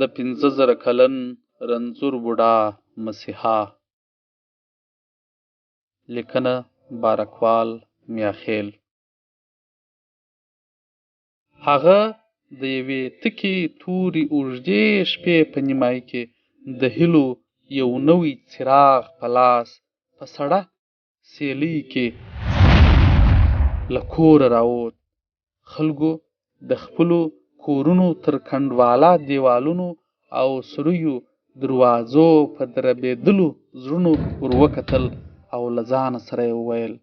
د 15,000 کلن رنځور بوډا مسیحا. لیکنه بارکوال میاخیل. هغه د یوې تکې تورې اوږدې شپې په نیمایي کې د هیلو یو نوی څراغ په لاس په سړه سیلۍ کې له کوره راووت. خلکو د خپلو کورونو تر کنډواله دیوالونو او سوریو دروازو په دربېدلو زړونو ور وکتل او له ځانه سره یې وویل: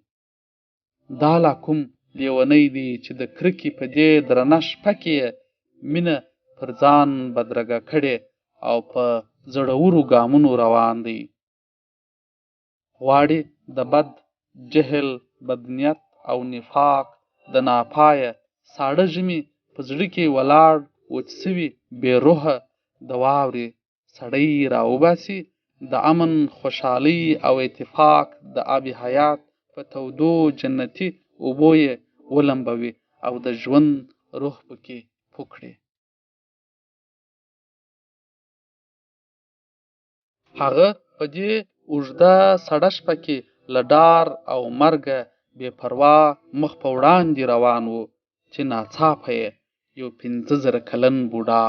دا لا کوم لیونی دی چې د کرکې په دې درنه شپه کې یې مینه پر ځان بدرګه کړې او په زړورو ګامونو روان دی. غواړي د بد، جهل، بدنیت او نفاق د ناپایه ساړه ژمي په زړه کې ولاړ وچ سوي بې روحه د واورې سړی راوباسي، د امن، خوشحالۍ او اتفاق د آب حیات په تودو جنتي اوبو یې ولمبوي او د ژوند روح پکې پوکړي. هغه په دې اوږده سړه شپه کې له ډار او مرګه بې پروا مخ په وړاندې روان و چې ناڅاپه یې یو 15,000 کلن بوډا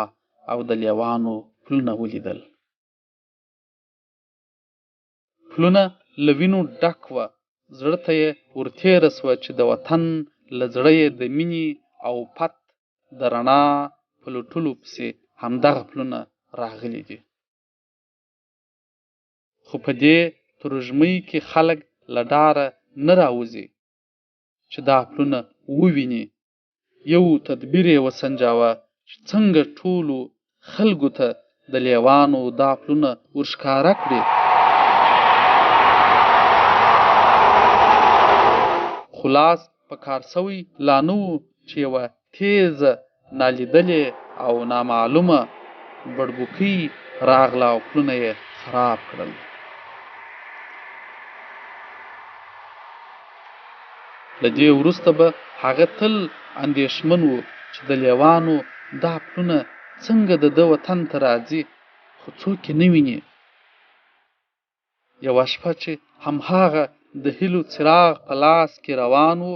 او د لیوانو پلونه ولیدل. پلونه له وینو ډک وه. زړه ته یې ورتېره سوه چې د وطن له زړه یې د مینې او پت د رڼا په لوټلو پسې همدغه پلونه راغلي دي. خو په دې ترږمۍ کې خلک له ډاره نه راوځي چې دا پلونه وویني. یو تدبیر یې وسنجاوه چې څنګه ټولو خلکو ته د لیوانو دا پلونه ورښکاره کړي. خو لاس په کار سوی لا نه و چې یوه تیزه نالیدلې او نامعلومه بړبوکۍ راغله او پلونه یې خراب کړل. له دې وروسته به هغه تل اندېښمن و چې د لیوانو دا پلونه څنګه د ده وطن ته راځي، خو څوک یې نه ویني. یوه شپه چې هماغه د هیلو څراغ په لاس کې روان و،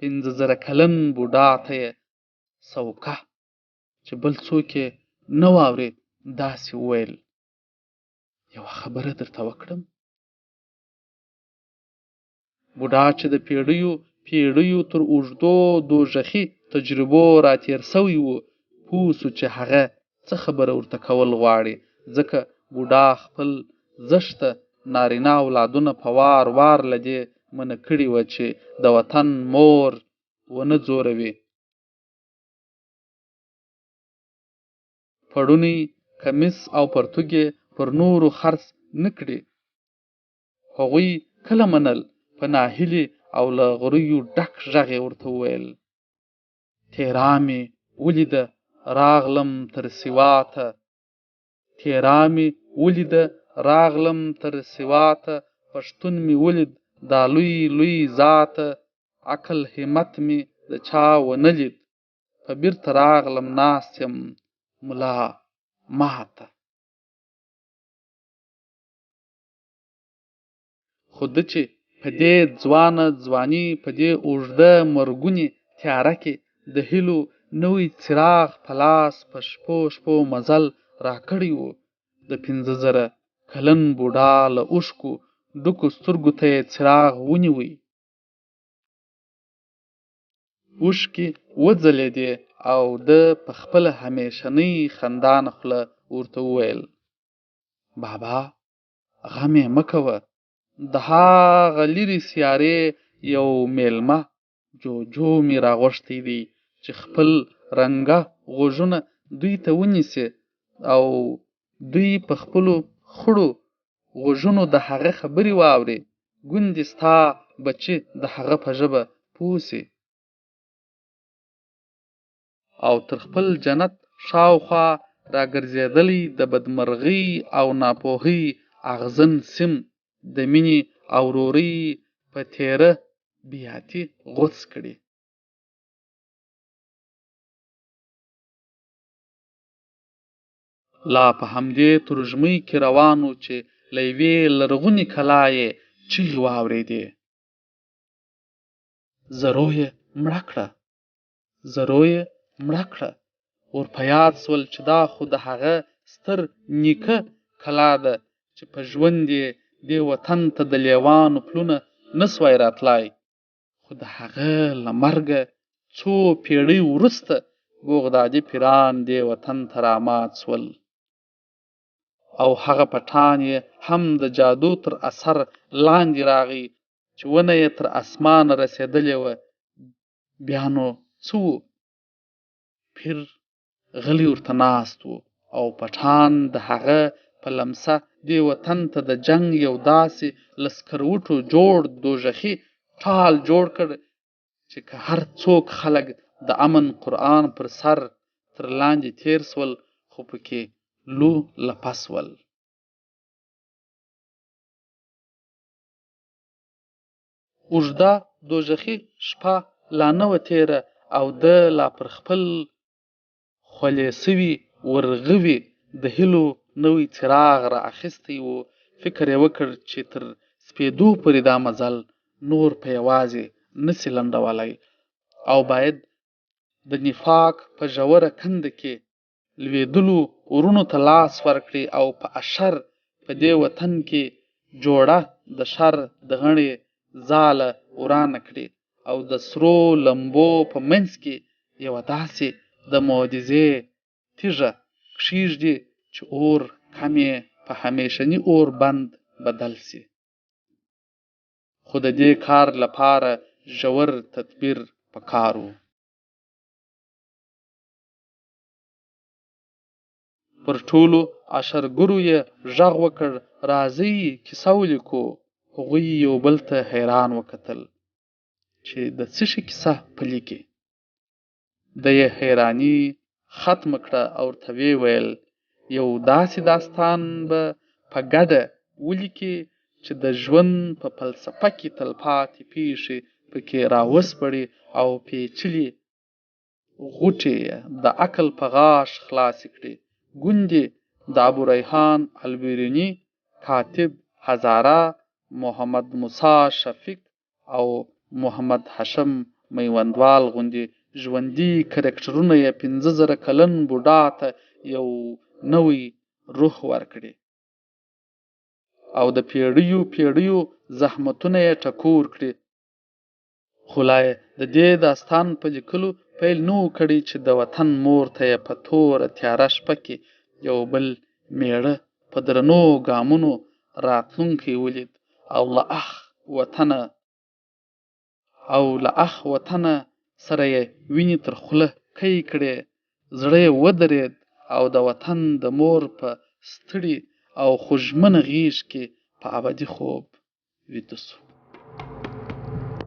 15,000 کلن بوډا ته یې سوکه چې بل څوک یې نه واورېد داسې وویل: یوه خبره درته وکړم؟ بوډا چې د پیړیو تر اوږدو دوږخي تجربو راتېر سوی و، پوه سو چې هغه څه خبره ورته کول غواړي. ځکه بوډا خپل زشته نارینه اولادونه په وار وار له دې منع کړي وه چې د وطن مور ونه ځوروي. پړونی، کمیس او پرتوګ یې پر نورو خرڅ نه کړي. هغوی کله منل؟ په ناهیلي او له غریو ډک غږ یې ورته وویل: تیرا مې ولیده راغلم تر سواته، تیرا مې ولیده راغلم تر سواته، پښتون مې ولید دا لوی ذاته، عقل همت مې د چا ونه لید، په بیرته راغلم ناست یم ملا ماته. خو ده چې په دې ځوانه ځواني، په دې اوږده مرګونې تیاره کې د هیلو نوی څراغ په لاس په شپو مزل راکړی و، د 15,000 کلن بوډا له اوښکو ډکو سترګو ته یې څراغ ونیوی. اوښکې وځلېدې او ده په خپله همیشنۍ خندانه خوله ورته وویل: بابا غم یې مه کوه، د هغه لرې سیارې یو میلمه جوجو مې راغوښتی دی چې خپل رنګه غوږونه دوی ته ونیسي او دوی په خپلو خړو غوږونو د هغه خبرې واوري. ګوندې ستا بچي د هغه په ژبه پوه سي او تر خپل جنت شاوخوا راګرځېدلی د بدمرغۍ او ناپوهۍ اغزن سیم د مینې او ورورۍ په تیره بیاتي غوڅ کړي. لا په همدې ترژمۍ کې روان و چې له یوې لرغونې کلا یې چیغې واورېدې. زرو یې مړه کړه، زرو یې مړه کړه. ور په یاد سول چې دا خو د هغه ستر نیکه کلا ده چې په ژوند یې دې وطن ته د لیوانو پلونه نه سوای راتلای. خو د هغه له مرګه څو پیړۍ وروسته بغدادي پیران دې وطن ته رامات سول، او هغه پټان یې هم د جادو تر اثر لاندې راغی چې ونه یې تر اسمانه رسېدلې وه. بیا نو څه وو؟ پیر غلی ورته ناست و او پټان د هغه په لمسه دې وطن ته د جنگ یو داسې له سکروټو جوړ دوژخي ټال جوړ کړ چې که هر څوک خلک د امن قرآن پر سر تر لاندې تیر سول، خو پکې لو لپس ول. اوږده دوژخي شپه لا نه وه تېره او ده لا پر خپل خولې سوي ورغوي د هیلو نوی څراغ را اخیستی و. فکر یې وکړ چې تر سپېدو پورې دا مزل نور په یوازې نسي لنډولی او باید د نفاق په ژوره کنده کې لوېدلو ورونو ته لاس ورکړي او په اشر په دې وطن کې جوړه د شر د غڼې ځاله ورانه کړي او د سرو لمبو په منځ کې یوه داسې د معجزې تیږه کښیږدي چې اور کم یې په همیشني اور بند بدل سي. خو د دې کار لپاره ژور تدبیر پکار و. پر ټولو اشرګرو یې غږ وکړ، راځئ کیسه ولیکو. هغوی یو بل ته حیران وکتل چې د څه شي کیسه په لیکي. د یې حیراني ختمه کړه او ورته ویې ویل یو داسې داستان به په ګډه ولیکي چې د ژوند په فلسفه کې تلپاتې پیښې پکې راوسپړي او پیچلي غوټې د عقل په غاښ خلاصې کړي. ګوندې د ابوریحان البیروني، کاتب هزاره، محمد موسی شفیق او محمد هاشم میوندوال غوندې ژوندي کرکټرونه یې 5000 کلن بوډا ته یو نوی روح ورکړي او د پیړیو پیړیو زحمتونه یې ټکور کړي. خو لا یې د دې داستان په لیکلو پیل نه و کړی چې د وطن مور ته یې په توره تیاره شپه کې یو بل میړه په درنو ګامونو راتلونکی ولید او له اخ وطنه سره یې وینې تر خوله کۍ کړې. زړه یې ودرېد او د وطن د مور په ستړي او خوږمنه غېږ کې په ابدي خوب ویده شو.